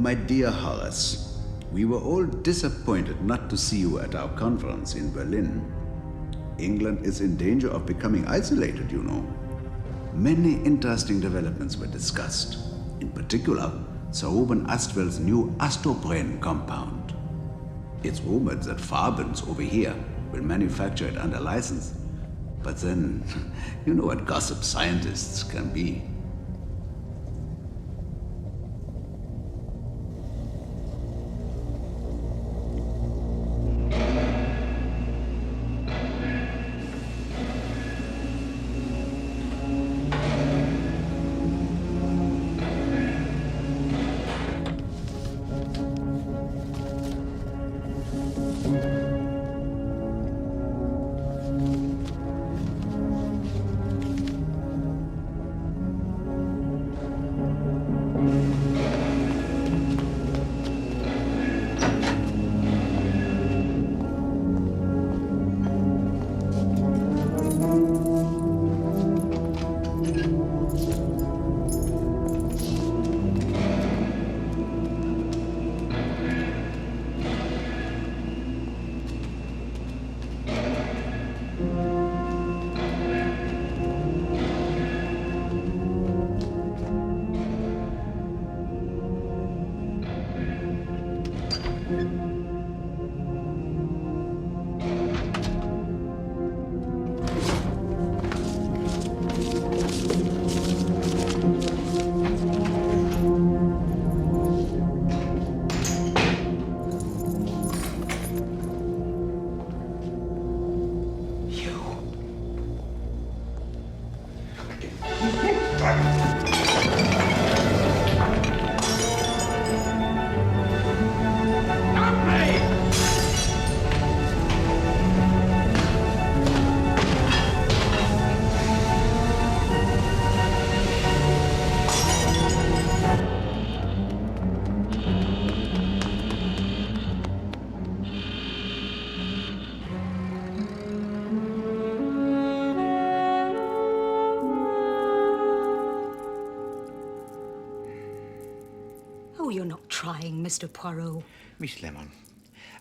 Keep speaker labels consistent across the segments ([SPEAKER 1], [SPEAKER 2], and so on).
[SPEAKER 1] My dear Horace, we were all disappointed not to see you at our conference in Berlin. England is in danger of becoming isolated, you know. Many interesting developments were discussed. In particular, Sir Ruben Astwell's new Astopren compound. It's rumored that Farbens over here will manufacture it under license. But then, you know what gossip scientists can be.
[SPEAKER 2] You're not trying, Mr. Poirot.
[SPEAKER 3] Miss Lemon,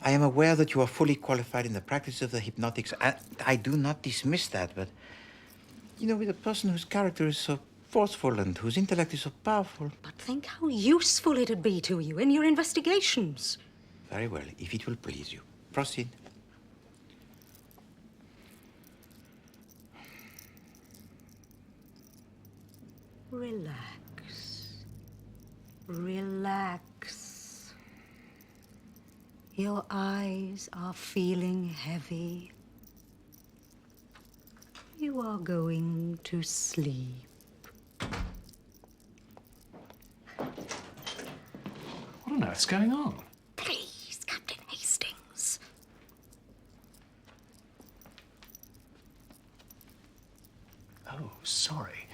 [SPEAKER 3] I am aware that you are fully qualified in the practice of the hypnotics. I do not dismiss that, but, you know, with a person whose character is so forceful and whose intellect is so powerful.
[SPEAKER 2] But think how useful it'd be to you in your investigations.
[SPEAKER 3] Very well, if it will please you. Proceed.
[SPEAKER 2] Relax. Relax. Your eyes are feeling heavy. You are going to sleep.
[SPEAKER 4] What on earth's going on?
[SPEAKER 2] Please, Captain Hastings.
[SPEAKER 4] Oh, sorry.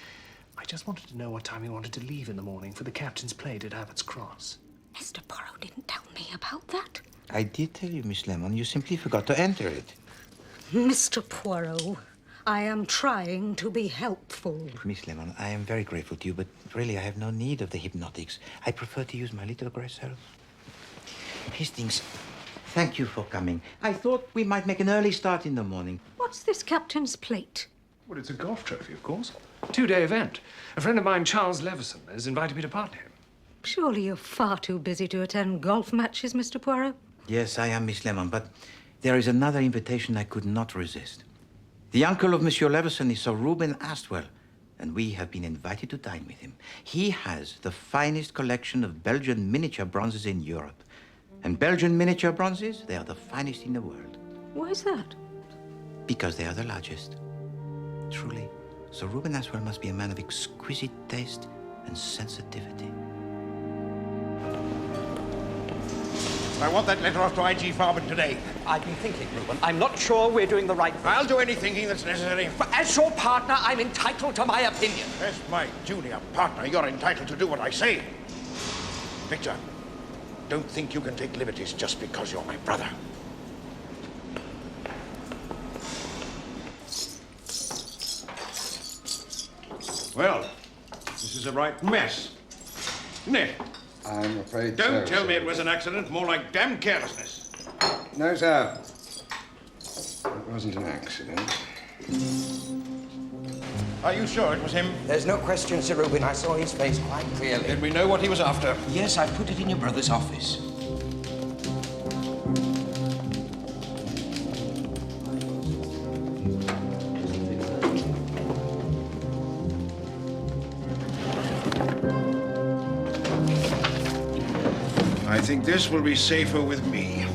[SPEAKER 4] I just wanted to know what time you wanted to leave in the morning for the captain's plate at Abbott's Cross.
[SPEAKER 2] Mr. Poirot didn't tell me about that.
[SPEAKER 3] I did tell you, Miss Lemon. You simply forgot to enter it.
[SPEAKER 2] Mr. Poirot, I am trying to be helpful.
[SPEAKER 3] Miss Lemon, I am very grateful to you, but really I have no need of the hypnotics. I prefer to use my little grey self. Hastings, thank you for coming. I thought we might make an early start in the morning.
[SPEAKER 2] What's this captain's plate?
[SPEAKER 4] Well, it's a golf trophy, of course. Two-day event. A friend of mine, Charles Leveson, has invited me to partner him.
[SPEAKER 2] Surely you're far too busy to attend golf matches, Mr. Poirot.
[SPEAKER 3] Yes, I am, Miss Lemon, but there is another invitation I could not resist. The uncle of Monsieur Leveson is Sir Ruben Astwell, and we have been invited to dine with him. He has the finest collection of Belgian miniature bronzes in Europe. And Belgian miniature bronzes, they are the finest in the world.
[SPEAKER 2] Why is that?
[SPEAKER 3] Because they are the largest. Truly, Sir Ruben Astwell must be a man of exquisite taste and sensitivity.
[SPEAKER 5] I want that letter off to I.G. Farben today.
[SPEAKER 6] I've been thinking, Ruben. I'm not sure we're doing the right thing.
[SPEAKER 5] I'll do any thinking that's necessary.
[SPEAKER 6] But as your partner, I'm entitled to my opinion.
[SPEAKER 5] As my junior partner, you're entitled to do what I say. Victor, don't think you can take liberties just because you're my brother. Well, this is a right mess, isn't it?
[SPEAKER 7] I'm afraid
[SPEAKER 5] Don't
[SPEAKER 7] so,
[SPEAKER 5] tell me
[SPEAKER 7] sir.
[SPEAKER 5] it was an accident, more like damn carelessness.
[SPEAKER 7] No, sir. It wasn't an accident.
[SPEAKER 5] Are you sure it was him?
[SPEAKER 8] There's no question, Sir Reuben. I saw his face quite clearly.
[SPEAKER 5] Did we know what he was after?
[SPEAKER 8] Yes, I put it in your brother's office.
[SPEAKER 5] I think this will be safer with me.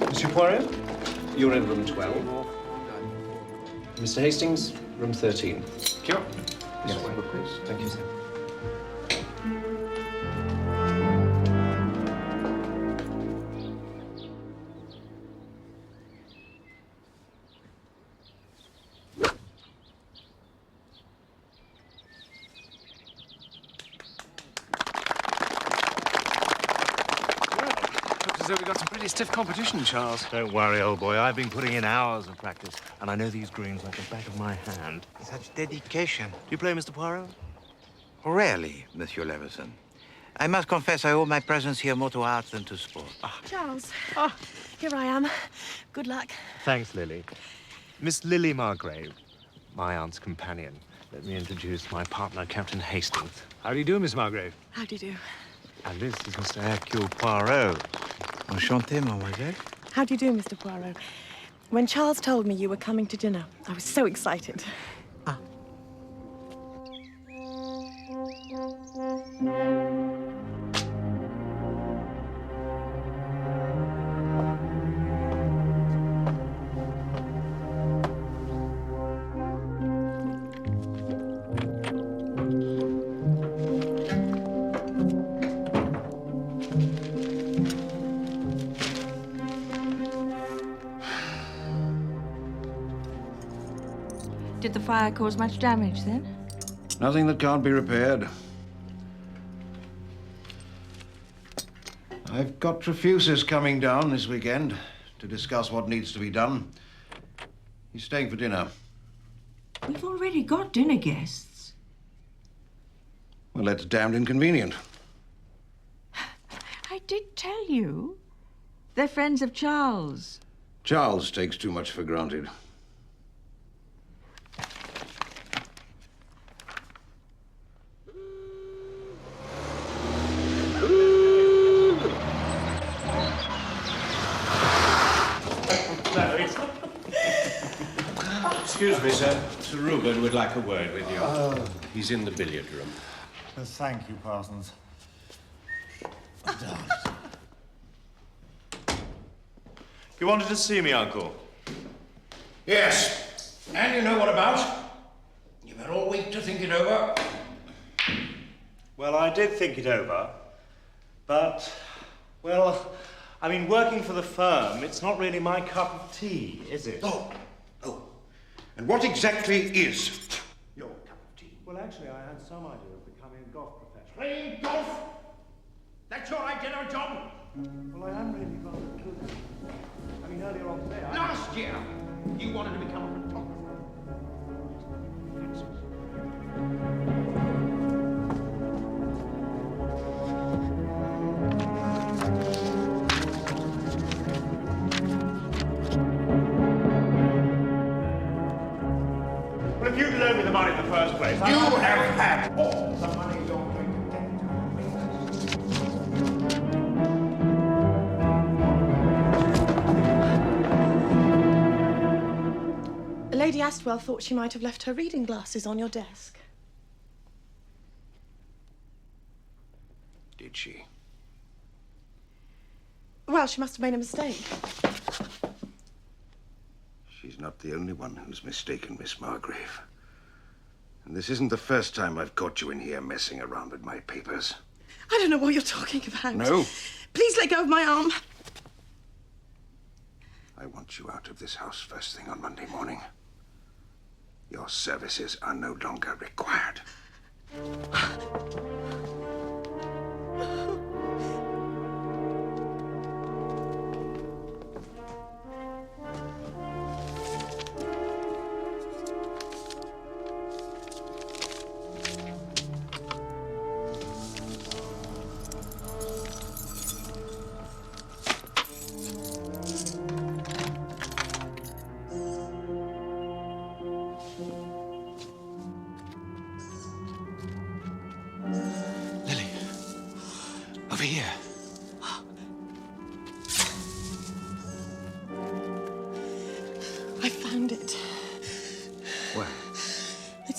[SPEAKER 4] Monsieur Poirot, you're in room 12. Mr. Hastings, room 13.
[SPEAKER 5] Sure.
[SPEAKER 4] This way, please. Thank you, sir. So we've got some pretty stiff competition, Charles.
[SPEAKER 9] Don't worry, old boy. I've been putting in hours of practice, and I know these greens like the back of my hand.
[SPEAKER 3] Such dedication.
[SPEAKER 9] Do you play, Mr. Poirot?
[SPEAKER 3] Rarely, Monsieur Leveson. I must confess I owe my presence here more to art than to sport.
[SPEAKER 10] Charles, here I am. Good luck.
[SPEAKER 9] Thanks, Lily. Miss Lily Margrave, my aunt's companion. Let me introduce my partner, Captain Hastings.
[SPEAKER 4] How do you do, Miss Margrave?
[SPEAKER 10] How do you do?
[SPEAKER 9] And this is Mr. Hercule Poirot.
[SPEAKER 3] Enchanté, mademoiselle.
[SPEAKER 10] How do you do, Mr. Poirot? When Charles told me you were coming to dinner, I was so excited.
[SPEAKER 11] Did the fire cause much damage then?
[SPEAKER 5] Nothing that can't be repaired. I've got Trefusis coming down this weekend to discuss what needs to be done. He's staying for dinner.
[SPEAKER 11] We've already got dinner guests.
[SPEAKER 5] Well, that's damned inconvenient.
[SPEAKER 11] I did tell you. They're friends of Charles.
[SPEAKER 5] Charles takes too much for granted.
[SPEAKER 12] Excuse me, sir. Sir Reuben would like a word with you.
[SPEAKER 13] Oh.
[SPEAKER 12] He's in the billiard room.
[SPEAKER 13] Thank you, Parsons.
[SPEAKER 9] You wanted to see me, Uncle?
[SPEAKER 5] Yes. And you know what about? You've had all week to think it over.
[SPEAKER 9] Well, I did think it over, but, well, I mean, working for the firm, it's not really my cup of tea, is it?
[SPEAKER 5] Oh. And what exactly is your cup of tea?
[SPEAKER 9] Well, actually, I had some idea of becoming a golf professional.
[SPEAKER 5] Playing golf? That's your idea of a job?
[SPEAKER 9] Well, I am really rather good. I mean, earlier on today,
[SPEAKER 5] Last year, you wanted to become a photographer.
[SPEAKER 9] Well, if you'd loaned me the money in the first place,
[SPEAKER 5] You have had all the money you're going to get.
[SPEAKER 10] Lady Astwell thought she might have left her reading glasses on your desk.
[SPEAKER 5] Did she?
[SPEAKER 10] Well, she must have made a mistake.
[SPEAKER 5] She's not the only one who's mistaken, Miss Margrave. And this isn't the first time I've caught you in here messing around with my papers.
[SPEAKER 10] I don't know what you're talking about.
[SPEAKER 5] No?
[SPEAKER 10] Please let go of my arm.
[SPEAKER 5] I want you out of this house first thing on Monday morning. Your services are no longer required.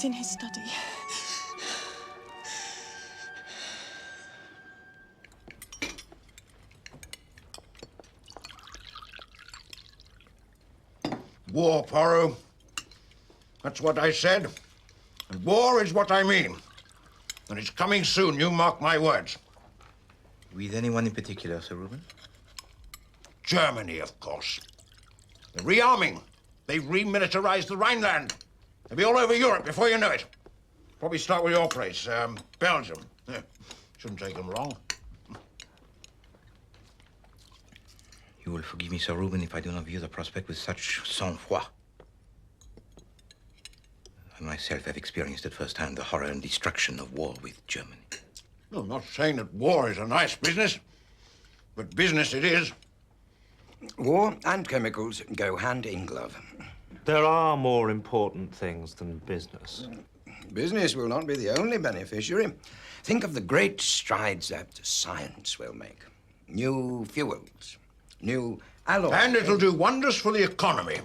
[SPEAKER 10] It's in his study.
[SPEAKER 5] War, Poirot. That's what I said. And war is what I mean. And it's coming soon, you mark my words.
[SPEAKER 3] With anyone in particular, Sir Reuben?
[SPEAKER 5] Germany, of course. They're rearming. They've remilitarized the Rhineland. They'll be all over Europe before you know it. Probably start with your place, Belgium. Yeah. Shouldn't take them long.
[SPEAKER 3] You will forgive me, Sir Reuben, if I do not view the prospect with such sang-froid. I myself have experienced at first hand the horror and destruction of war with Germany.
[SPEAKER 5] No, I'm not saying that war is a nice business, but business it is.
[SPEAKER 8] War and chemicals go hand in glove.
[SPEAKER 9] There are more important things than business.
[SPEAKER 8] Business will not be the only beneficiary. Think of the great strides that science will make. New fuels, new alloys.
[SPEAKER 5] And it'll do wonders for the economy.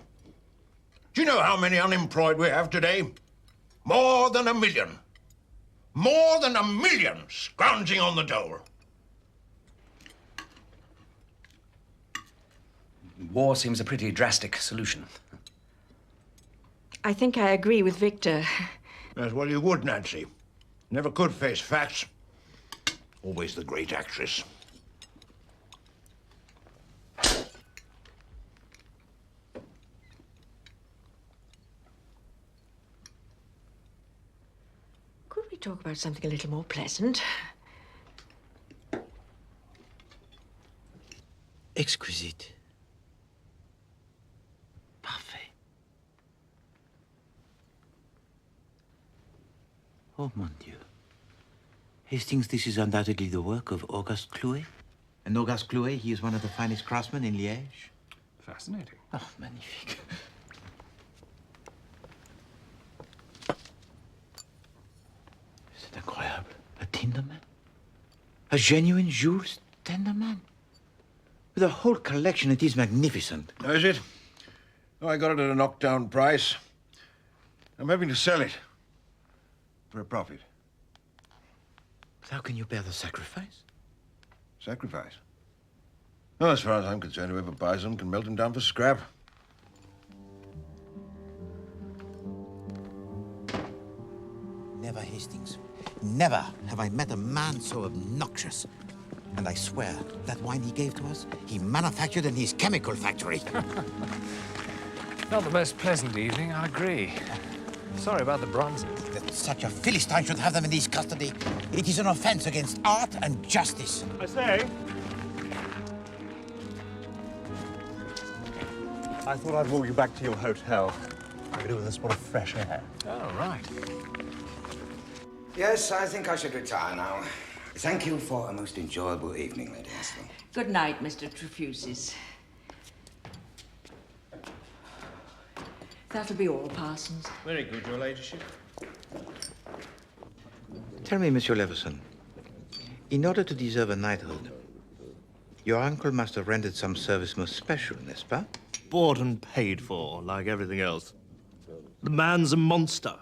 [SPEAKER 5] Do you know how many unemployed we have today? More than 1 million. More than 1 million scrounging on the dole.
[SPEAKER 6] War seems a pretty drastic solution.
[SPEAKER 11] I think I agree with Victor.
[SPEAKER 5] Yes, well, you would, Nancy. Never could face facts. Always the great actress.
[SPEAKER 11] Could we talk about something a little more pleasant?
[SPEAKER 3] Exquisite. Parfait. Oh, mon Dieu. Hastings, this is undoubtedly the work of Auguste Clouet. And Auguste Clouet, he is one of the finest craftsmen in Liège.
[SPEAKER 4] Fascinating.
[SPEAKER 3] Oh, magnifique. C'est incroyable. A Tinderman? A genuine Jules Tinderman? With a whole collection, it is magnificent.
[SPEAKER 5] Oh, is it? Oh, I got it at a knockdown price. I'm having to sell it. For a profit.
[SPEAKER 3] But how can you bear the sacrifice?
[SPEAKER 5] Sacrifice? Well, as far as I'm concerned, whoever buys them can melt them down for scrap.
[SPEAKER 3] Never, Hastings. Never have I met a man so obnoxious. And I swear, that wine he gave to us, he manufactured in his chemical factory.
[SPEAKER 4] Not the most pleasant evening, I agree. Sorry about the bronzes.
[SPEAKER 3] That such a Philistine should have them in his custody. It is an offense against art and justice.
[SPEAKER 9] I say, I thought I'd walk you back to your hotel. I could do with a spot of fresh air.
[SPEAKER 4] Oh, right.
[SPEAKER 8] Yes, I think I should retire now. Thank you for a most enjoyable evening, Lady Astley.
[SPEAKER 11] Good night, Mr. Trefusis. That'll be all, Parsons.
[SPEAKER 12] Very good, Your Ladyship.
[SPEAKER 3] Tell me, Monsieur Leveson, in order to deserve a knighthood, your uncle must have rendered some service most special, n'est-ce pas?
[SPEAKER 9] Bought and paid for, like everything else. The man's a monster.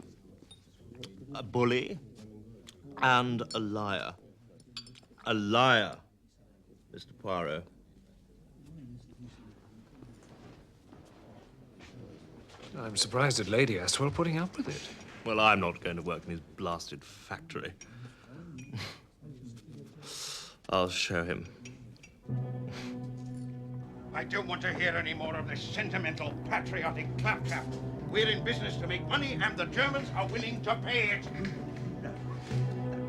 [SPEAKER 9] A bully. And a liar. A liar, Mr. Poirot.
[SPEAKER 4] I'm surprised at Lady Astwell putting up with it.
[SPEAKER 9] Well, I'm not going to work in his blasted factory. I'll show him.
[SPEAKER 5] I don't want to hear any more of this sentimental, patriotic claptrap. We're in business to make money, and the Germans are willing to pay it.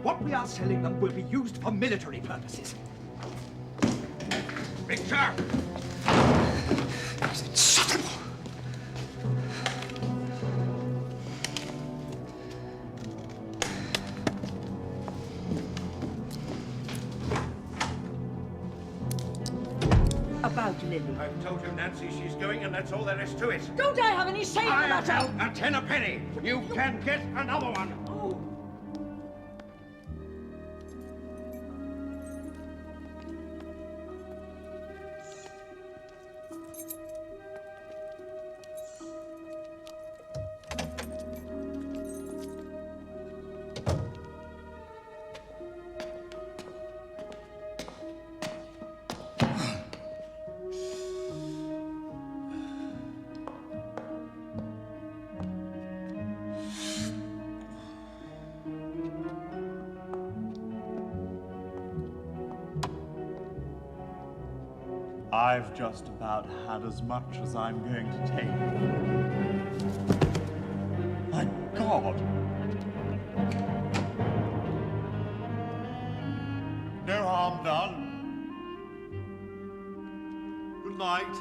[SPEAKER 6] What we are selling them will be used for military purposes.
[SPEAKER 5] Victor!
[SPEAKER 6] Is it subtle?
[SPEAKER 11] About Lily.
[SPEAKER 5] I've told you, Nancy, she's going, and that's all there is to it.
[SPEAKER 11] Don't I have any say in the
[SPEAKER 5] I
[SPEAKER 11] matter?
[SPEAKER 5] have a 10 a penny. You can get another one.
[SPEAKER 11] Oh.
[SPEAKER 13] I've just about had as much as I'm going to take. My God! No harm done. Good night.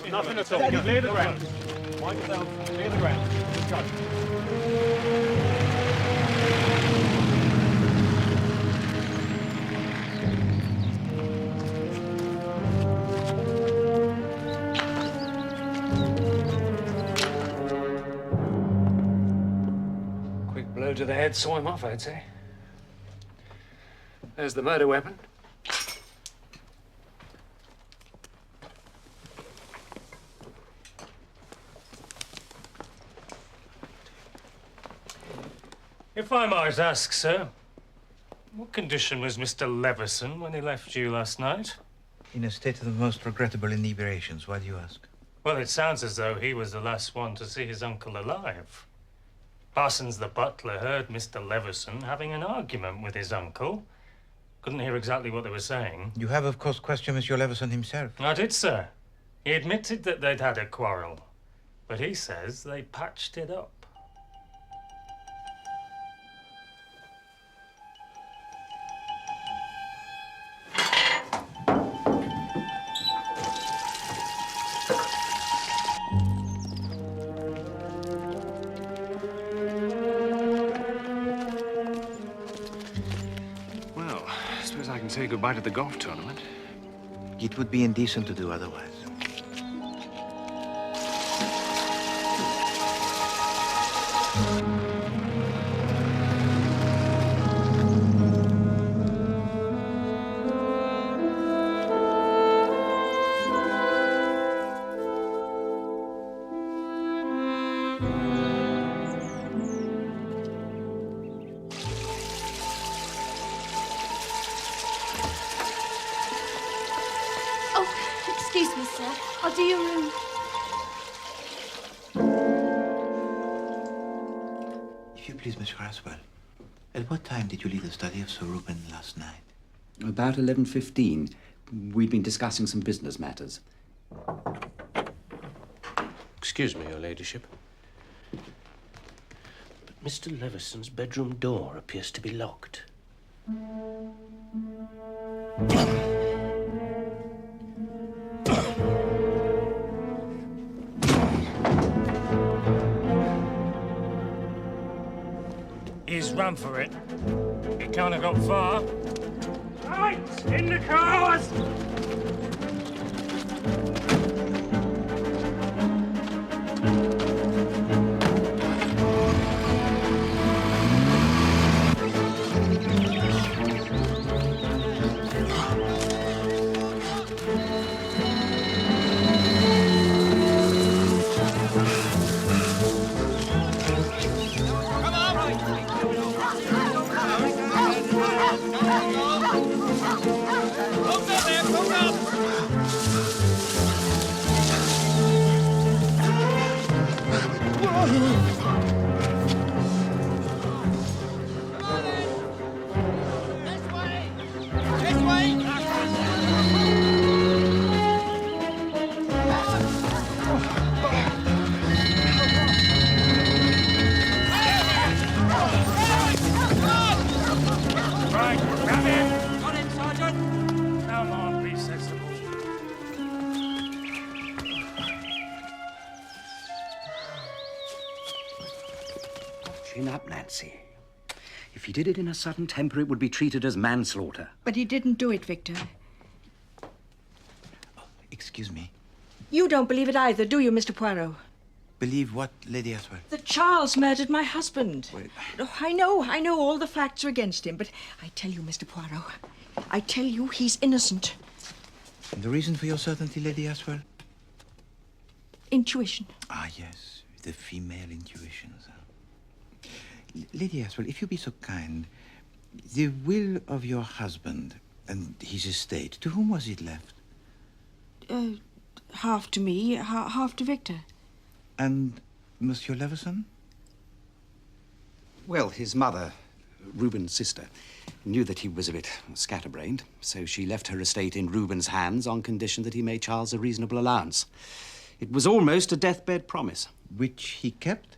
[SPEAKER 14] Nothing at all. Clear the ground. Mind yourself. Clear the ground. Go.
[SPEAKER 4] Quick blow to the head saw him off, I'd say. There's the murder weapon.
[SPEAKER 15] If I might ask, sir, what condition was Mr. Leveson when he left you last night?
[SPEAKER 3] In a state of the most regrettable inebriations. Why do you ask?
[SPEAKER 15] Well, it sounds as though he was the last one to see his uncle alive. Parsons the butler heard Mr. Leveson having an argument with his uncle. Couldn't hear exactly what they were saying.
[SPEAKER 3] You have, of course, questioned Monsieur Leveson himself.
[SPEAKER 15] I did, sir. He admitted that they'd had a quarrel, but he says they patched it up.
[SPEAKER 4] Say goodbye to the golf tournament.
[SPEAKER 3] It would be indecent to do otherwise.
[SPEAKER 16] Excuse me, sir. I'll do your room.
[SPEAKER 3] If you please, Monsieur Aswell, at what time did you leave the study of Sir Reuben last night?
[SPEAKER 17] About 11:15. We'd been discussing some business matters.
[SPEAKER 4] Excuse me, Your Ladyship. But Mr. Leveson's bedroom door appears to be locked.
[SPEAKER 15] He's run for it. He can't have got far. Right, in the cars!
[SPEAKER 17] Chin up, Nancy. If he did it in a sudden temper, it would be treated as manslaughter.
[SPEAKER 11] But he didn't do it, Victor.
[SPEAKER 3] Excuse me.
[SPEAKER 11] You don't believe it either, do you, Mr. Poirot?
[SPEAKER 3] Believe what, Lady Aswell?
[SPEAKER 11] That Charles murdered my husband.
[SPEAKER 3] Well,
[SPEAKER 11] Oh, I know all the facts are against him, but I tell you, Mr. Poirot, I tell you he's innocent.
[SPEAKER 3] And the reason for your certainty, Lady Aswell?
[SPEAKER 11] Intuition.
[SPEAKER 3] Ah, yes, the female intuitions. Lady Aswell, if you be so kind, the will of your husband and his estate, to whom was it left?
[SPEAKER 11] Half to me, half to Victor.
[SPEAKER 3] And Monsieur Leveson?
[SPEAKER 17] Well, his mother, Reuben's sister, knew that he was a bit scatterbrained, so she left her estate in Reuben's hands on condition that he made Charles a reasonable allowance. It was almost a deathbed promise.
[SPEAKER 3] Which he kept?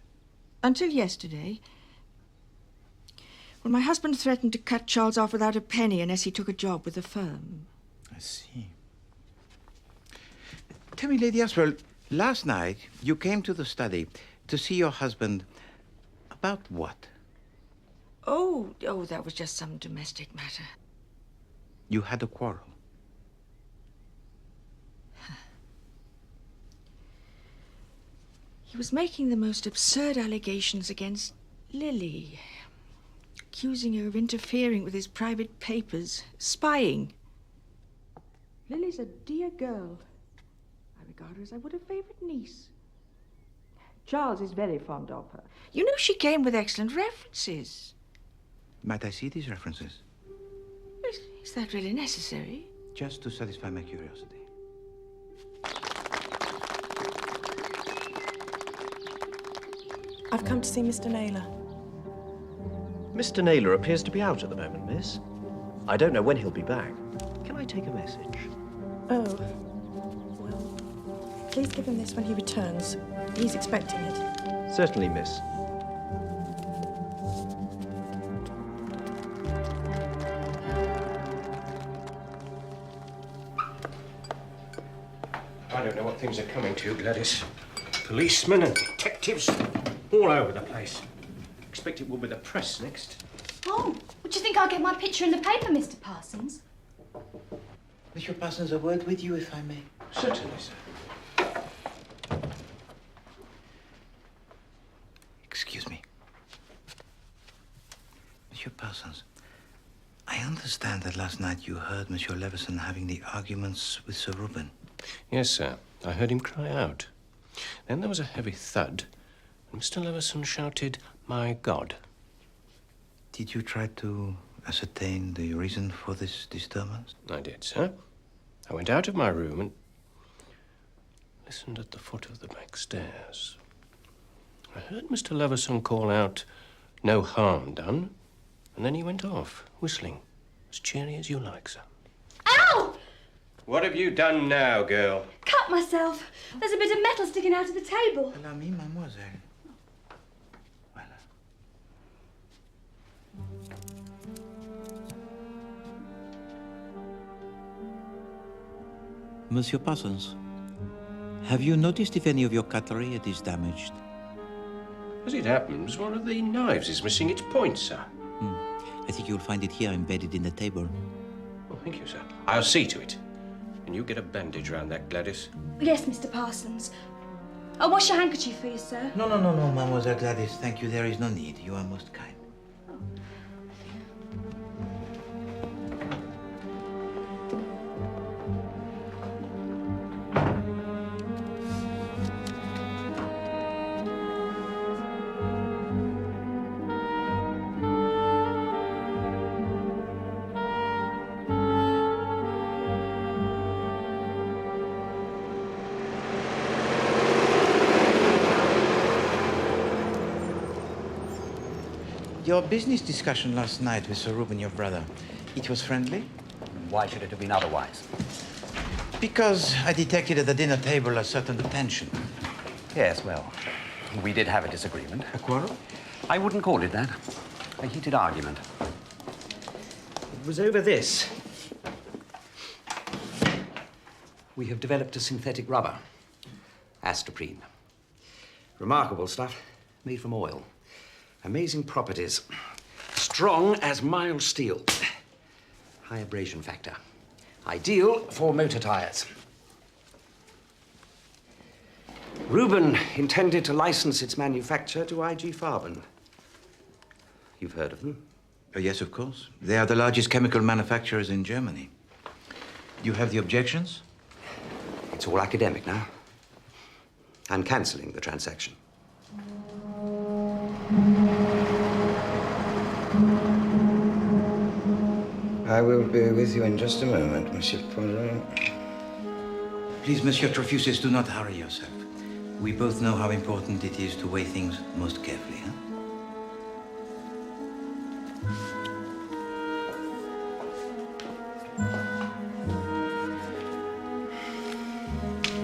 [SPEAKER 11] Until yesterday. Well, my husband threatened to cut Charles off without a penny unless he took a job with the firm.
[SPEAKER 3] I see. Tell me, Lady Aswell, last night you came to the study to see your husband about what?
[SPEAKER 11] Oh, that was just some domestic matter.
[SPEAKER 3] You had a quarrel.
[SPEAKER 11] He was making the most absurd allegations against Lily, accusing her of interfering with his private papers, spying. Lily's a dear girl. I regard her as I would a favorite niece. Charles is very fond of her. You know, she came with excellent references.
[SPEAKER 3] Might I see these references?
[SPEAKER 11] Is that really necessary?
[SPEAKER 3] Just to satisfy my curiosity.
[SPEAKER 10] I've come to see Mr. Naylor.
[SPEAKER 4] Mr. Naylor appears to be out at the moment, miss. I don't know when he'll be back. Can I take a message?
[SPEAKER 10] Oh, well, please give him this when he returns. He's expecting it.
[SPEAKER 4] Certainly, miss.
[SPEAKER 5] I don't know what things are coming to, Gladys. Policemen and detectives all over the place. Expect it will be the press next.
[SPEAKER 16] Oh, would you think I'll get my picture in the paper, Mr. Parsons?
[SPEAKER 3] Monsieur Parsons, a word with you, if I may.
[SPEAKER 5] Certainly, sir.
[SPEAKER 3] Excuse me. Monsieur Parsons, I understand that last night you heard Monsieur Leveson having the arguments with Sir Reuben.
[SPEAKER 5] Yes, sir. I heard him cry out. Then there was a heavy thud, and Mr. Leveson shouted, "My God."
[SPEAKER 3] Did you try to ascertain the reason for this disturbance?
[SPEAKER 5] I did, sir. I went out of my room and listened at the foot of the back stairs. I heard Mr. Leveson call out, "No harm done," and then he went off, whistling, as cheery as you like, sir.
[SPEAKER 16] Ow!
[SPEAKER 5] What have you done now, girl?
[SPEAKER 16] Cut myself. There's a bit of metal sticking out of the table.
[SPEAKER 3] Allow me, mademoiselle. Voilà. Monsieur Parsons, have you noticed if any of your cutlery is damaged?
[SPEAKER 5] As it happens, one of the knives is missing its point, sir.
[SPEAKER 3] I think you'll find it here embedded in the table.
[SPEAKER 5] Oh, thank you, sir. I'll see to it. Can you get a bandage round that, Gladys?
[SPEAKER 16] Yes, Mr. Parsons. I'll wash your handkerchief for you, sir.
[SPEAKER 3] No, Mademoiselle Gladys. Thank you. There is no need. You are most kind. Your business discussion last night with Sir Reuben, your brother, it was friendly?
[SPEAKER 17] Why should it have been otherwise?
[SPEAKER 3] Because I detected at the dinner table a certain tension.
[SPEAKER 17] Yes, well, we did have a disagreement.
[SPEAKER 3] A quarrel?
[SPEAKER 17] I wouldn't call it that. A heated argument. It was over this. We have developed a synthetic rubber, astraprene. Remarkable stuff, made from oil. Amazing properties. Strong as mild steel. High abrasion factor. Ideal for motor tires. Reuben intended to license its manufacture to IG Farben. You've heard of them?
[SPEAKER 3] Oh, yes, of course. They are the largest chemical manufacturers in Germany. You have the objections?
[SPEAKER 17] It's all academic now. I'm cancelling the transaction.
[SPEAKER 8] I will be with you in just a moment, Monsieur Poirot.
[SPEAKER 3] Please, Monsieur Trofusis, do not hurry yourself. We both know how important it is to weigh things most carefully, huh?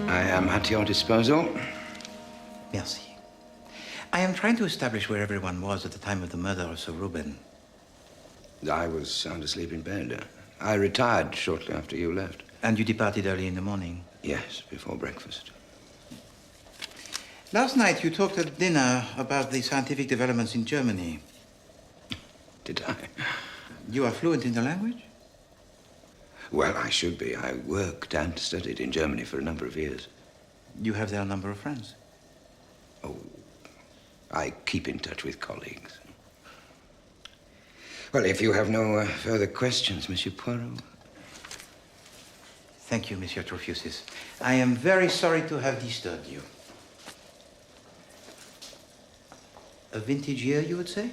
[SPEAKER 8] I am at your disposal.
[SPEAKER 3] Merci. I am trying to establish where everyone was at the time of the murder of Sir Reuben.
[SPEAKER 8] I was sound asleep in bed. I retired shortly after you left.
[SPEAKER 3] And you departed early in the morning?
[SPEAKER 8] Yes, before breakfast.
[SPEAKER 3] Last night you talked at dinner about the scientific developments in Germany.
[SPEAKER 8] Did I?
[SPEAKER 3] You are fluent in the language?
[SPEAKER 8] Well, I should be. I worked and studied in Germany for a number of years.
[SPEAKER 3] You have there a number of friends?
[SPEAKER 8] Oh, I keep in touch with colleagues. Well, if you have no further questions, Monsieur Poirot.
[SPEAKER 3] Thank you, Monsieur Trofusis. I am very sorry to have disturbed you. A vintage year, you would say?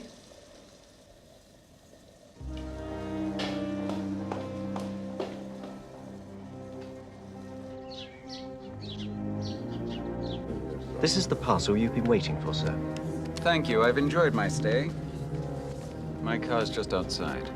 [SPEAKER 4] This is the parcel you've been waiting for, sir.
[SPEAKER 18] Thank you. I've enjoyed my stay. My car's just outside.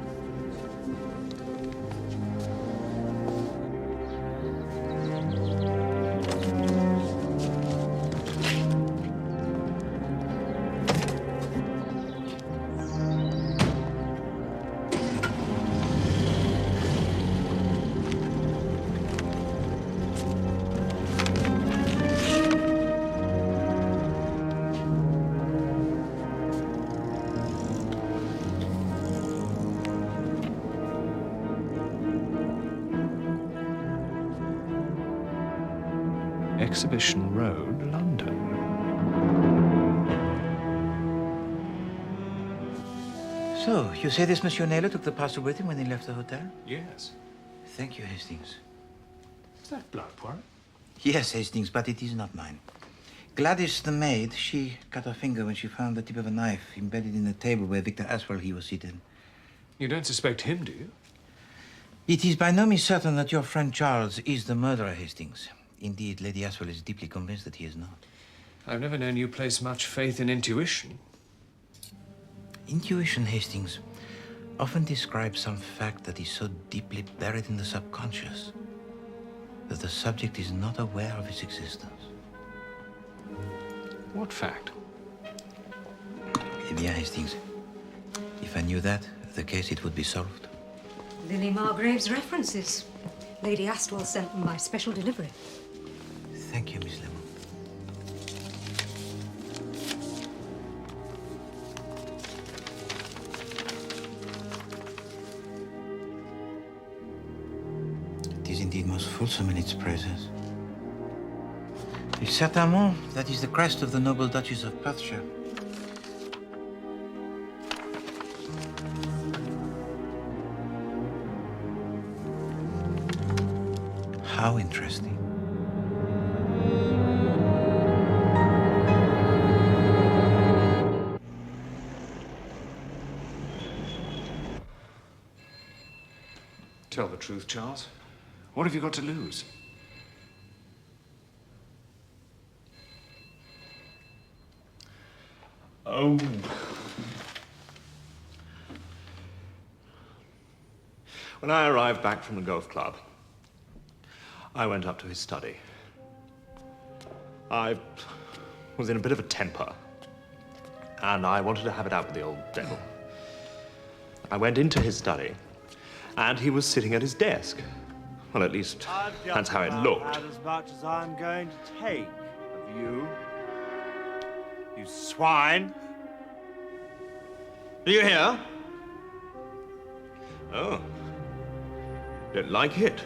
[SPEAKER 4] Exhibition Road, London.
[SPEAKER 3] So, you say this Monsieur Naylor took the parcel with him when he left the hotel?
[SPEAKER 4] Yes.
[SPEAKER 3] Thank you, Hastings.
[SPEAKER 4] Is that blood, Poirot?
[SPEAKER 3] Yes, Hastings, but it is not mine. Gladys, the maid, she cut her finger when she found the tip of a knife embedded in the table where Victor Aswell was seated.
[SPEAKER 4] You don't suspect him, do you?
[SPEAKER 3] It is by no means certain that your friend Charles is the murderer, Hastings. Indeed, Lady Aswell is deeply convinced that he is not.
[SPEAKER 4] I've never known you place much faith in intuition.
[SPEAKER 3] Intuition, Hastings, often describes some fact that is so deeply buried in the subconscious that the subject is not aware of its existence.
[SPEAKER 4] What fact?
[SPEAKER 3] Eh bien, Hastings, if I knew that, the case it would be solved.
[SPEAKER 2] Lily Margrave's references. Lady Astwell sent them by special delivery.
[SPEAKER 3] Thank you, Miss Lemon. It is indeed most fulsome in its praises. Certainement, that is the crest of the noble Duchess of Perthshire. How interesting.
[SPEAKER 4] Tell the truth, Charles. What have you got to lose? Oh. When I arrived back from the golf club, I went up to his study. I was in a bit of a temper, and I wanted to have it out with the old devil. I went into his study, and he was sitting at his desk. Well, at least that's how it looked.
[SPEAKER 13] As much as I'm going to take of you, you swine.
[SPEAKER 9] Are you here? Oh. Don't like it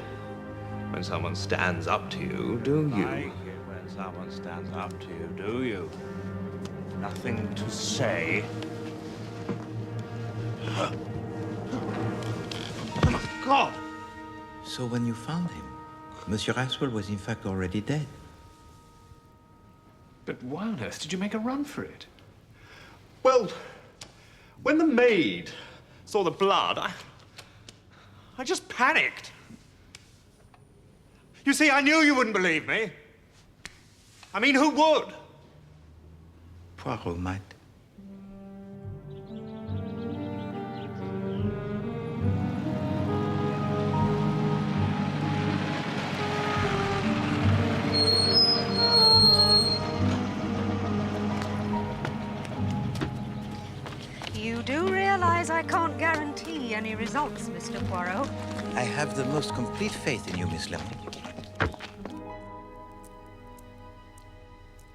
[SPEAKER 9] when someone stands up to you, do you?
[SPEAKER 13] Like it when when someone stands up to you, do you? Nothing to say. Oh, my God!
[SPEAKER 3] So when you found him, Monsieur Aswell was in fact already dead.
[SPEAKER 4] But why on earth did you make a run for it? Well, when the maid saw the blood, I just panicked. You see, I knew you wouldn't believe me. I mean, who would?
[SPEAKER 3] Poirot might.
[SPEAKER 2] You do realize I can't guarantee any results, Mr. Poirot?
[SPEAKER 3] I have the most complete faith in you, Miss Lemon.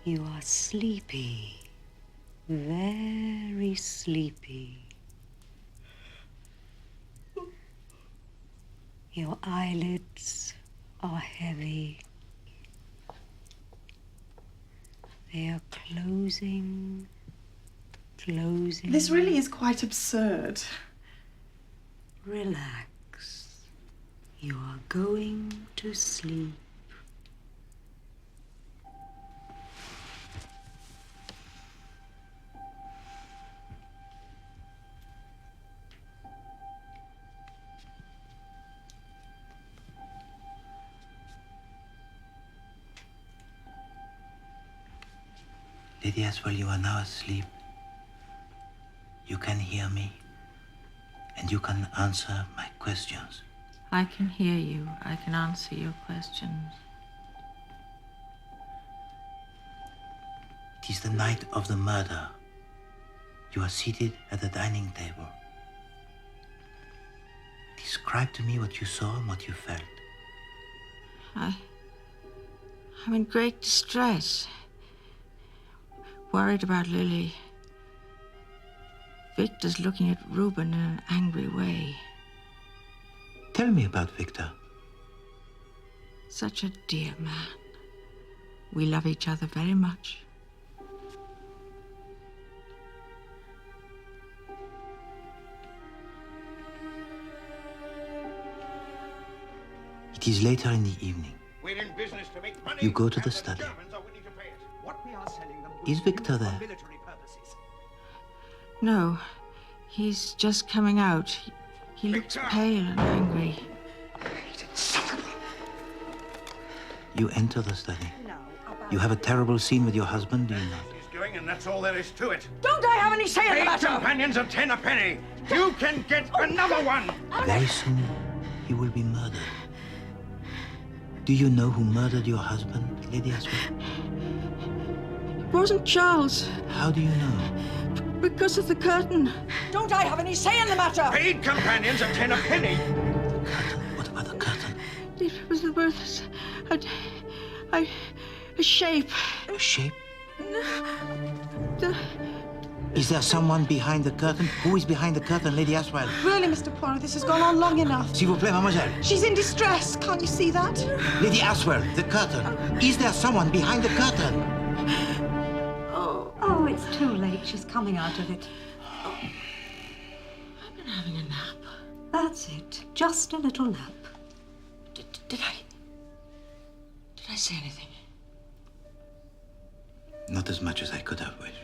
[SPEAKER 2] You are sleepy. Very sleepy. Your eyelids are heavy. They are closing, closing.
[SPEAKER 10] This really is quite absurd.
[SPEAKER 2] Relax. You are going to sleep.
[SPEAKER 3] Lady Aswell, you are now asleep. You can hear me, and you can answer my questions.
[SPEAKER 11] I can hear you. I can answer your questions.
[SPEAKER 3] It is the night of the murder. You are seated at the dining table. Describe to me what you saw and what you felt.
[SPEAKER 11] I'm in great distress. Worried about Lily. Victor's looking at Reuben in an angry way.
[SPEAKER 3] Tell me about Victor.
[SPEAKER 11] Such a dear man. We love each other very much.
[SPEAKER 3] It is later in the evening.
[SPEAKER 5] We're in business to make money.
[SPEAKER 3] You go to the study.
[SPEAKER 6] What we are selling them
[SPEAKER 3] Is Victor there?
[SPEAKER 6] for military purposes.
[SPEAKER 11] No, he's just coming out. He looks pale and angry.
[SPEAKER 3] You enter the study. You have a terrible scene with your husband, do you not?
[SPEAKER 5] He's going, and that's all there is to it.
[SPEAKER 10] Don't I have any say in the
[SPEAKER 5] 8
[SPEAKER 10] matter?
[SPEAKER 5] companions of 10 a penny. You can get another one.
[SPEAKER 3] Very soon, he will be murdered. Do you know who murdered your husband, Lady Aswell?
[SPEAKER 11] It wasn't Charles.
[SPEAKER 3] How do you know?
[SPEAKER 11] Because of the curtain.
[SPEAKER 10] Don't I have any say in the matter?
[SPEAKER 5] 8 companions of 10 a penny.
[SPEAKER 3] What about the curtain?
[SPEAKER 11] It was the birth a shape.
[SPEAKER 3] A shape?
[SPEAKER 11] The...
[SPEAKER 3] Is there someone behind the curtain? Who is behind the curtain, Lady Aswell?
[SPEAKER 10] Really, Mr. Poirot, this has gone on long enough.
[SPEAKER 3] S'il vous plaît, mademoiselle.
[SPEAKER 10] She's in distress. Can't you see that?
[SPEAKER 3] Lady Aswell, the curtain. Is there someone behind the curtain?
[SPEAKER 2] Oh, it's too late. She's coming out of it.
[SPEAKER 11] I've been having a nap.
[SPEAKER 2] That's it. Just a little nap.
[SPEAKER 11] Did I say anything?
[SPEAKER 3] Not as much as I could have wished.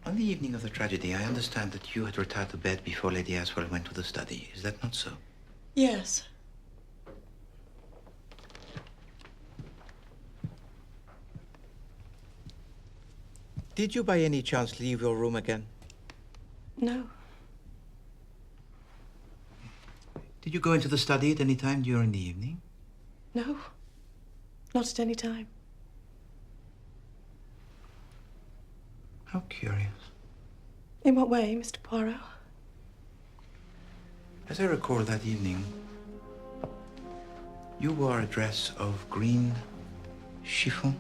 [SPEAKER 3] On the evening of the tragedy, I understand that you had retired to bed before Lady Aswell went to the study. Is that not so?
[SPEAKER 10] Yes.
[SPEAKER 3] Did you by any chance leave your room again?
[SPEAKER 10] No.
[SPEAKER 3] Did you go into the study at any time during the evening?
[SPEAKER 10] No. Not at any time.
[SPEAKER 3] How curious.
[SPEAKER 10] In what way, Mr. Poirot?
[SPEAKER 3] As I recall that evening, you wore a dress of green chiffon.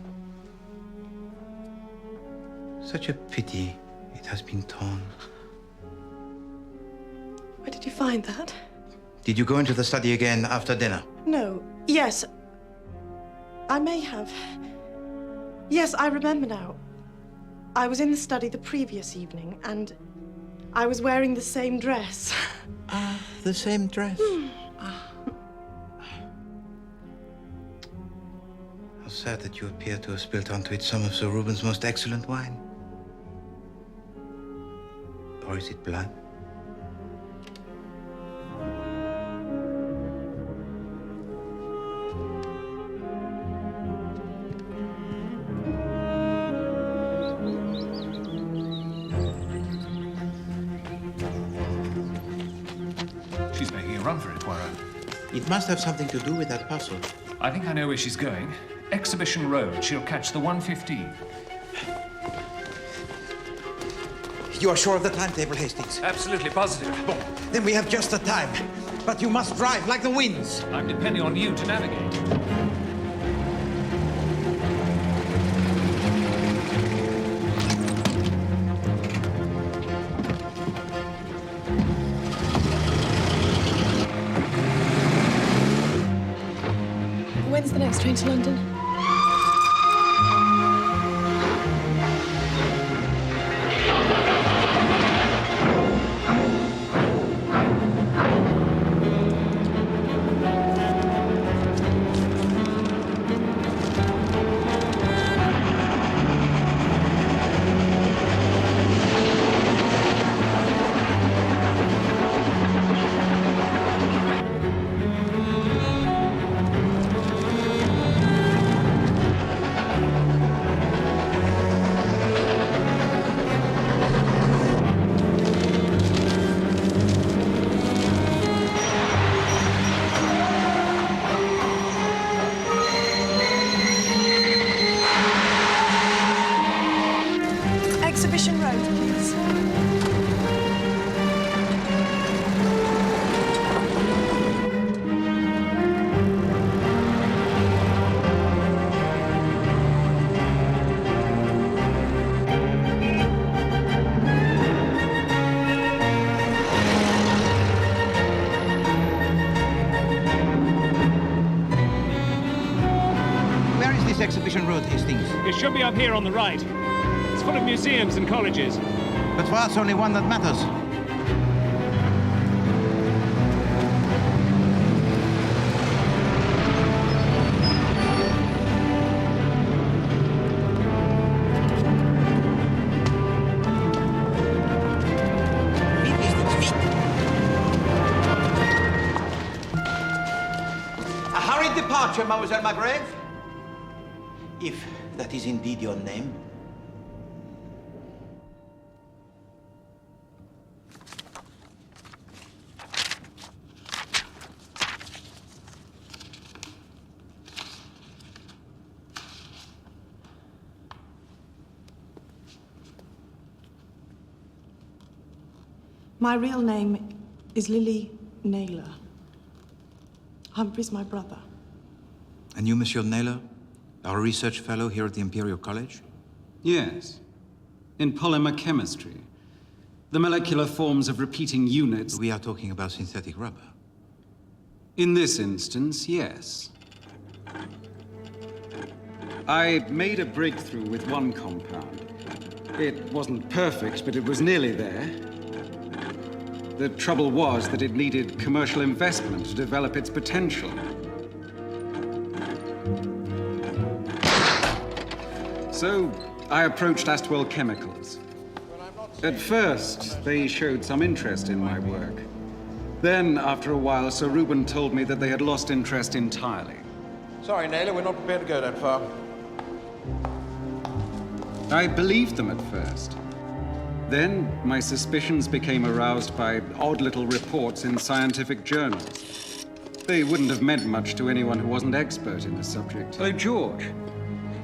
[SPEAKER 3] Such a pity it has been torn.
[SPEAKER 10] Where did you find that?
[SPEAKER 3] Did you go into the study again after dinner?
[SPEAKER 10] No. Yes. I may have. Yes, I remember now. I was in the study the previous evening, and I was wearing the same dress.
[SPEAKER 3] The same dress? How sad that you appear to have spilled onto it some of Sir Reuben's most excellent wine. Or is it blood?
[SPEAKER 19] She's making a run for it, Poirot.
[SPEAKER 3] It must have something to do with that parcel.
[SPEAKER 19] I think I know where she's going. Exhibition Road. She'll catch the 1:15.
[SPEAKER 3] You are sure of the timetable, Hastings?
[SPEAKER 19] Absolutely positive.
[SPEAKER 3] Bon, then we have just the time. But you must drive like the winds.
[SPEAKER 19] I'm depending on you to navigate.
[SPEAKER 10] When's the next train to London? Exhibition Road, please.
[SPEAKER 3] Where is this Exhibition Road, Hastings?
[SPEAKER 14] It should be up here on the right. It's full of museums and colleges.
[SPEAKER 3] But for us, only one that matters. A hurried departure, Mademoiselle Margrave. If that is indeed your name.
[SPEAKER 10] My real name is Lily Naylor. Humphrey's my brother.
[SPEAKER 3] And you, Monsieur Naylor, are a research fellow here at the Imperial College?
[SPEAKER 20] Yes. In polymer chemistry. The molecular forms of repeating units.
[SPEAKER 3] We are talking about synthetic rubber.
[SPEAKER 20] In this instance, yes. I made a breakthrough with one compound. It wasn't perfect, but it was nearly there. The trouble was that it needed commercial investment to develop its potential. So I approached Astwell Chemicals. At first, they showed some interest in my work. Then, after a while, Sir Reuben told me that they had lost interest entirely.
[SPEAKER 5] Sorry, Naylor, we're not prepared to go that far.
[SPEAKER 20] I believed them at first. Then, my suspicions became aroused by odd little reports in scientific journals. They wouldn't have meant much to anyone who wasn't expert in the subject. Hello, George.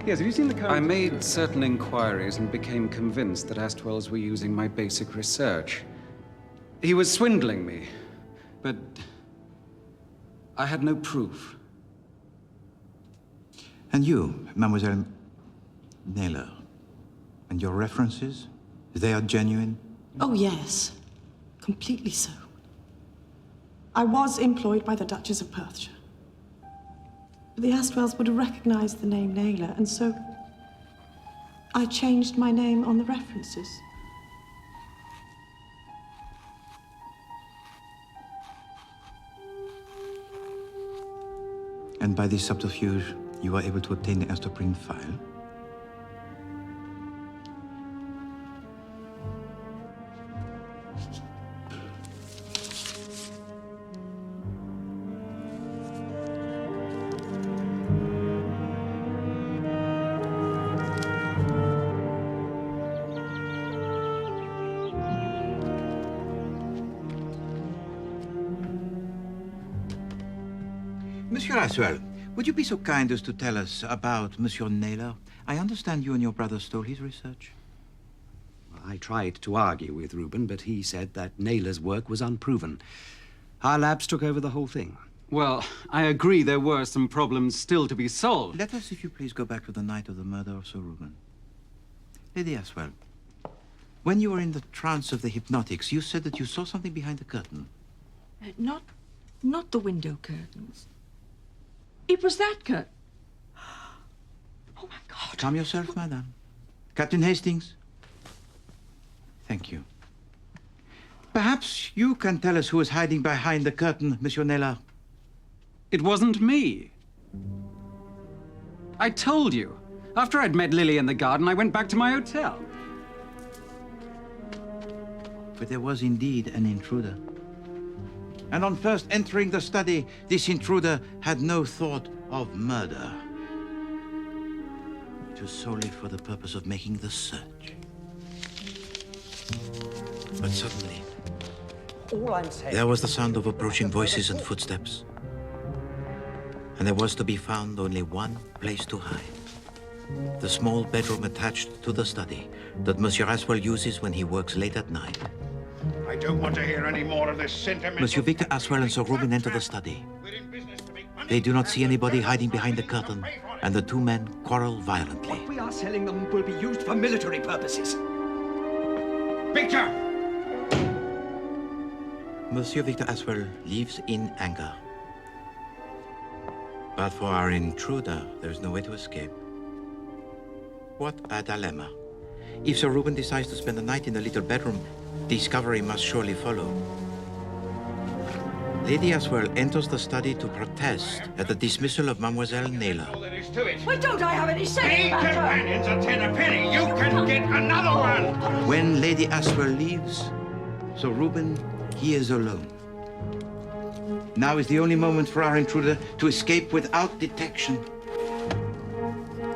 [SPEAKER 20] Yes, have you seen the current... I made certain inquiries and became convinced that Astwells were using my basic research. He was swindling me, but I had no proof.
[SPEAKER 3] And you, Mademoiselle Naylor, And your references? They are genuine?
[SPEAKER 10] Oh, yes. Completely so. I was employed by the Duchess of Perthshire. But the Astwells would have recognized the name Naylor, and so I changed my name on the references.
[SPEAKER 3] And by this subterfuge, you were able to obtain the Astorprine file? Monsieur Aswell, would you be so kind as to tell us about Monsieur Naylor? I understand you and your brother stole his research.
[SPEAKER 17] I tried to argue with Reuben, but he said that Naylor's work was unproven. Our labs took over the whole thing.
[SPEAKER 20] Well, I agree there were some problems still to be solved.
[SPEAKER 3] Let us, if you please, go back to the night of the murder of Sir Reuben. Lady Aswell, when you were in the trance of the hypnotics, you said that you saw something behind the curtain.
[SPEAKER 11] Not the window curtains. It was that curtain. Oh, my God.
[SPEAKER 3] Calm yourself, madame. Captain Hastings. Thank you. Perhaps you can tell us who is hiding behind the curtain, Monsieur Naylor.
[SPEAKER 20] It wasn't me. I told you. After I'd met Lily in the garden, I went back to my hotel.
[SPEAKER 3] But there was indeed an intruder. And on first entering the study, this intruder had no thought of murder. It was solely for the purpose of making the search. But suddenly,
[SPEAKER 6] All I'm saying...
[SPEAKER 3] there was the sound of approaching voices and footsteps. And there was to be found only one place to hide. The small bedroom attached to the study that Monsieur Aswell uses when he works late at night.
[SPEAKER 5] I don't want to hear any more of this sentimental...
[SPEAKER 3] Monsieur Victor Aswell and Sir Reuben enter the study. They do not see anybody hiding behind the curtain, and the two men quarrel violently.
[SPEAKER 6] What we are selling them will be used for military purposes.
[SPEAKER 5] Victor!
[SPEAKER 3] Monsieur Victor Aswell leaves in anger. But for our intruder, there is no way to escape. What a dilemma. If Sir Reuben decides to spend the night in the little bedroom, discovery must surely follow. Lady Aswell enters the study to protest at the dismissal of Mademoiselle Naylor.
[SPEAKER 11] Why don't I have any say about her?
[SPEAKER 5] Companions are 10 a penny. You can get another one.
[SPEAKER 3] When Lady Aswell leaves, Sir Reuben, he is alone. Now is the only moment for our intruder to escape without detection.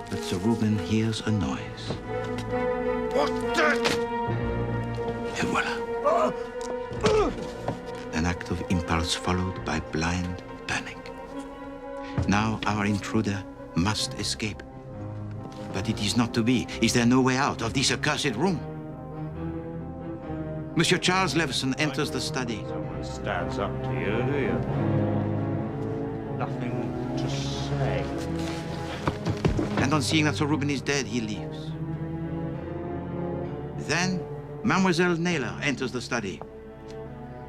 [SPEAKER 3] But Sir Reuben hears a noise.
[SPEAKER 5] What the...
[SPEAKER 3] Et voila. An act of impulse followed by blind panic. Now our intruder must escape. But it is not to be. Is there no way out of this accursed room? Monsieur Charles Leveson enters the study.
[SPEAKER 4] Someone stands up to you, do you? Nothing to say.
[SPEAKER 3] And on seeing that Sir Reuben is dead, he leaves. Then Mademoiselle Naylor enters the study,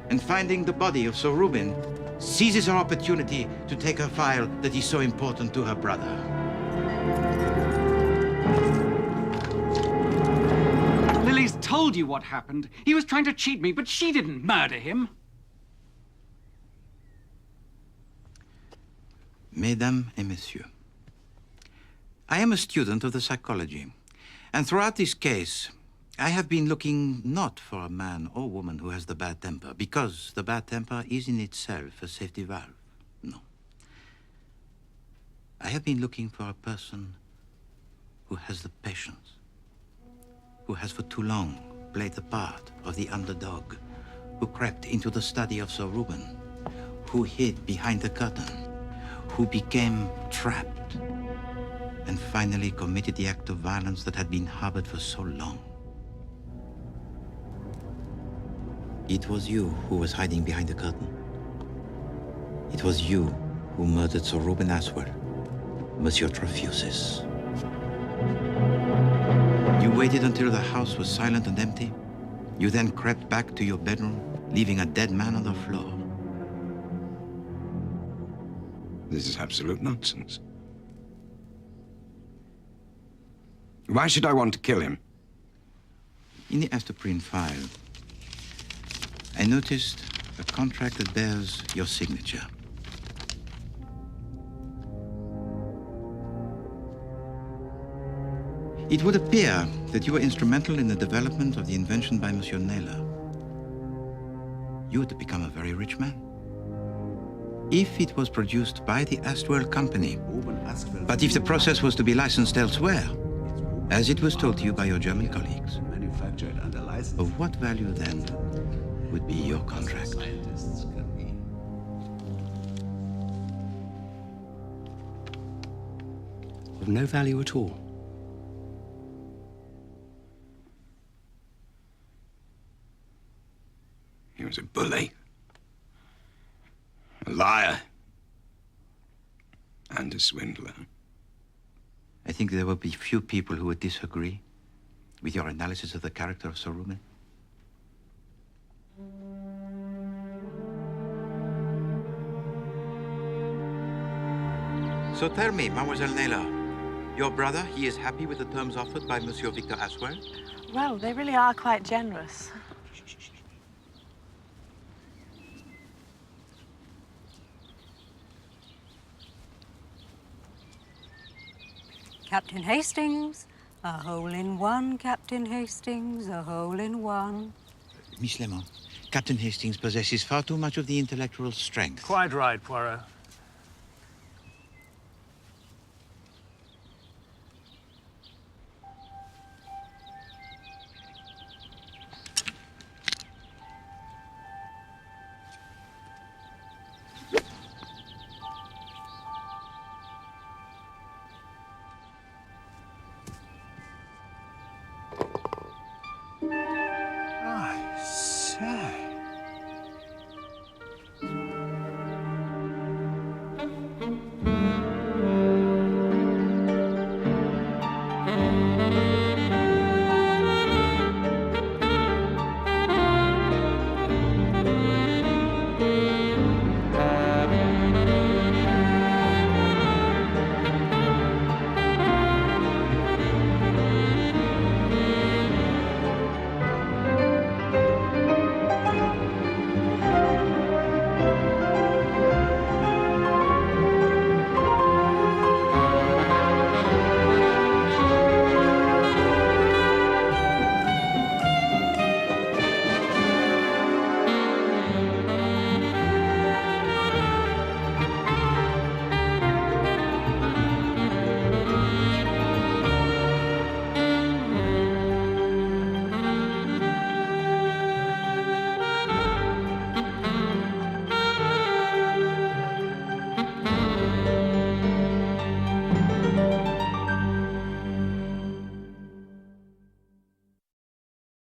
[SPEAKER 3] and finding the body of Sir Reuben, seizes her opportunity to take her file that is so important to her brother.
[SPEAKER 20] Lily's told you what happened. He was trying to cheat me, but she didn't murder him.
[SPEAKER 3] Mesdames et messieurs, I am a student of the psychology, and throughout this case, I have been looking not for a man or woman who has the bad temper, because the bad temper is in itself a safety valve. No. I have been looking for a person who has the patience, who has for too long played the part of the underdog, who crept into the study of Sir Reuben, who hid behind the curtain, who became trapped, and finally committed the act of violence that had been harbored for so long. It was you who was hiding behind the curtain. It was you who murdered Sir Reuben Aswell, Monsieur Trefusis. You waited until the house was silent and empty. You then crept back to your bedroom, leaving a dead man on the floor.
[SPEAKER 8] This is absolute nonsense. Why should I want to kill him?
[SPEAKER 3] In the Astoprine file, I noticed a contract that bears your signature. It would appear that you were instrumental in the development of the invention by Monsieur Naylor. You would become a very rich man. If it was produced by the Astwell Company, but if the process was to be licensed elsewhere, as it was told to you by your German colleagues, of what value then would be your contract?
[SPEAKER 17] Of no value at all.
[SPEAKER 8] He was a bully, a liar, and a swindler.
[SPEAKER 3] I think there will be few people who would disagree with your analysis of the character of Sir Reuben. So tell me, Mademoiselle Naylor, your brother, he is happy with the terms offered by Monsieur Victor Aswell?
[SPEAKER 10] Well, they really are quite generous.
[SPEAKER 2] Captain Hastings, a hole in one, Captain Hastings, a hole in one.
[SPEAKER 3] Miss Lemon, Captain Hastings possesses far too much of the intellectual strength.
[SPEAKER 14] Quite right, Poirot.